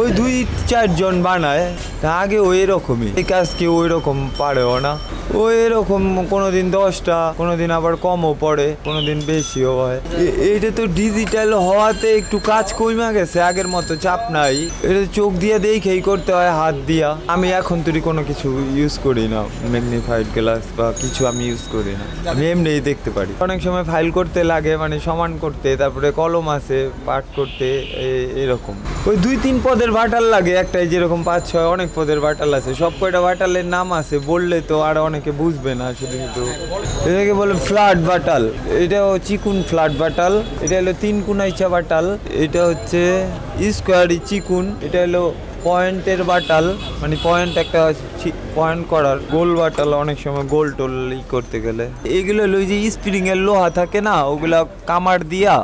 ওই 2-4 জন বানায়, আগে ওই রকমই। এই কাজ কেউ ওই রকম পারেও না। ওই এরকম কোনোদিন 10টা, কোনোদিন আবার কমও পড়ে, কোনোদিন বেশিও হয়। এটা তো ডিজিটাল হওয়াতে একটু কাজ কমে গেছে, আগের মতো চাপ নাই। এটা চোখ দিয়ে দেখেই করতে হয়, হাত দিয়া। আমি এখন তুই কোনো কিছু ইউজ করি না, ম্যাগনিফাইড গ্লাস বা কিছু আমি ইউজ করি না, আমি এমনিই দেখতে পারি। অনেক সময় ফাইল করতে লাগে, মানে সমান করতে, তারপরে কলম আছে পাঠ করতে, এরকম। ওই 2-3 পদের ভাটাল লাগে একটাই, যেরকম 5-6 অনেক পদের ভাটাল আছে। সব কয়টা ভাটালের নাম আছে, বললে তো আর অনেকে বুঝবে না। শুধু এটাকে বলে ফ্ল্যাট বাটাল। এটাও চিকুন ফ্ল্যাট বাটাল। এটা হলো 3 কোনাইচা বাটাল। এটা হচ্ছে স্কোয়ারি চিকুন। এটা হলো পয়েন্টের বাটাল, মানে পয়েন্ট একটা পয়েন্ট করার গোল বাটাল। অনেক সময় গোল টোল করতে গেলে এগুলো হলো ওই যে স্প্রিং এর লোহা থাকে না, ওগুলা কামার দিয়া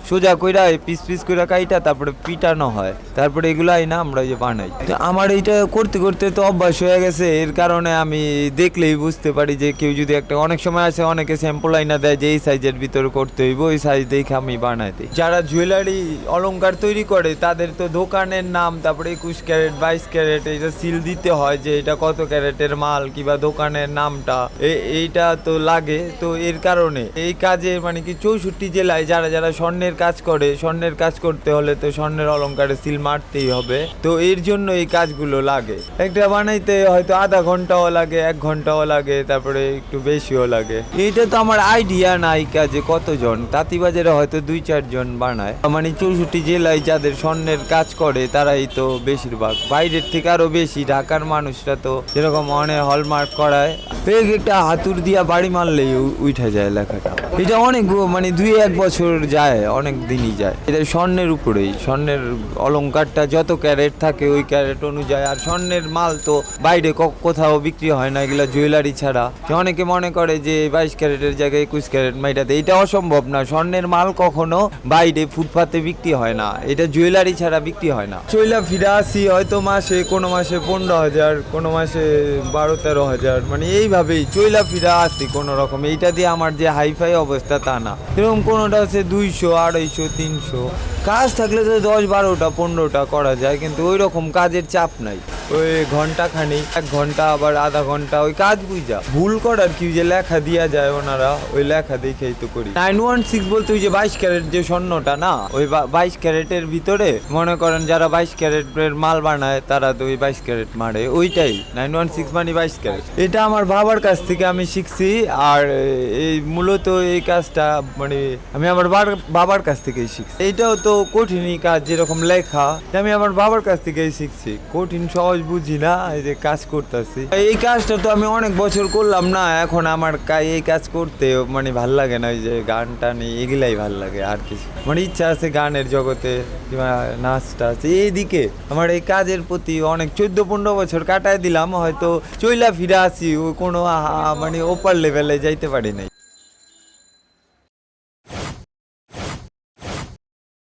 সোজা কইরা পিস পিস কইরা কাইটা তারপরে পিটানো হয়, তারপরে এগুলো আইনা আমরা যে বানাই। তো আমার এইটা করতে করতে তো অভ্যাস হয়ে গেছে, এর কারণে আমি দেখলেই বুঝতে পারি যে কেউ যদি একটা, অনেক সময় আছে অনেকে স্যাম্পল আইনা দেয় যে এই সাইজের ভিতরে করতে হইব, ওই সাইজ দেখে আমি বানাই দিই। যারা জুয়েলারি অলংকার তৈরি করে তাদের তো দোকানের নাম, তারপরে 21 ক্যারেট 22 ক্যারেট এটা সিল দিতে হয় যে এটা কত ক্যারেটের মাল, কিংবা দোকানের নামটা এইটা তো লাগে। তো এর কারণে এই কাজে মানে কি 64 জেলায় যারা যারা স্বর্ণের কাজ করে, স্বর্ণের কাজ করতে হলে তো স্বর্ণের অলংকারে সিল মারতেই হবে। তো এর জন্য এই কাজগুলো লাগে। একটা বানাইতে হয়তো আধা ঘন্টাও লাগে, 1 ঘন্টাও লাগে, তারপরে একটু বেশিও লাগে। এইটা তো আমার আইডিয়া নাই কাজে কতজন, তাঁতিবাজারে হয়তো 2-4 জন বানায়। মানে 64 জেলায় যাদের স্বর্ণের কাজ করে তারাই তো বেশিরভাগ, বাইরের থেকে আরো বেশি। ঢাকার মানুষরা তো যেরকম অনেক হলমার্ক করায়, একটা হাতুর দিয়া বাড়ি মারলেই উঠে যায় লেখাটা। এটা অনেক মানে 2-1 বছর যায়, অনেক দিনই যায়। এটা স্বর্ণের উপরেই, স্বর্ণের অলংকারটা যত ক্যারেট থাকে ওই ক্যারেট অনুযায়ী। আর স্বর্ণের মাল তো বাইরে কোথাও বিক্রি হয় না, এগুলা জুয়েলারি ছাড়া। অনেকে মনে করে যে 22 ক্যারেটের জায়গায় 21 ক্যারেট মাইটাতে, এটা অসম্ভব না। স্বর্ণের মাল কখনো বাইরে ফুটপাতে বিক্রি হয় না, এটা জুয়েলারি ছাড়া বিক্রি হয় না। চইলা ফিরা আসি হয়তো মাসে, কোনো মাসে 15,000, কোনো মাসে 12-13,000, মানে এইভাবেই চইলা ফিরা আসি কোনো রকম। এইটা দিয়ে আমার যে হাইফাই অবস্থা তা না, এরকম কোনোটা আছে 200, 250, 300। কাজ থাকলে তো 10-12টা 15টা করা যায়, কিন্তু ওই রকম কাজের চাপ নাই। ওই ঘন্টা খানিক, 1 ঘন্টা, আবার আধা ঘন্টা, ওই কাজ বুঝা। ভুল করার কি, যে লেখা দিয়া যায় ওনারা, ওই লেখা দেখেই তো করি। 916 বলতে ওই যে 22 ক্যারেট যে স্বর্ণটা না, ওই 22 ক্যারেটের ভিতরে মনে করেন যারা 22 ক্যারেটের মাল বানায় তারা তো ওই 22 ক্যারেট মারে, ওইটাই 916 মানে 22 ক্যারেট। এটা আমার বাবার কাছ থেকে আমি শিখছি। আর এই মূলত এই কাজটা মানে আমি আমার বাবার কাছ থেকেই শিখছি। এইটাও তো কঠিনই কাজ, যেরকম লেখা, আমি আমার বাবার কাছ থেকেই শিখছি। কঠিন সহজ বুঝি না, এই যে কাজ করতেছি। এই কাজটা তো আমি অনেক বছর করলাম না, এখন আমার এই কাজ করতে মানে ভাল লাগে না। ওই যে গান টান এগুলাই ভাল লাগে, আর কিছু মানে ইচ্ছা আছে গানের জগতে কিংবা নাচটা আছে এইদিকে। আমার এই কাজের প্রতি অনেক 14-15 বছর কাটায় দিলাম, হয়তো চইলা ফিরে আসি, কোনো মানে ওপার লেভেলে যাইতে পারি নাই।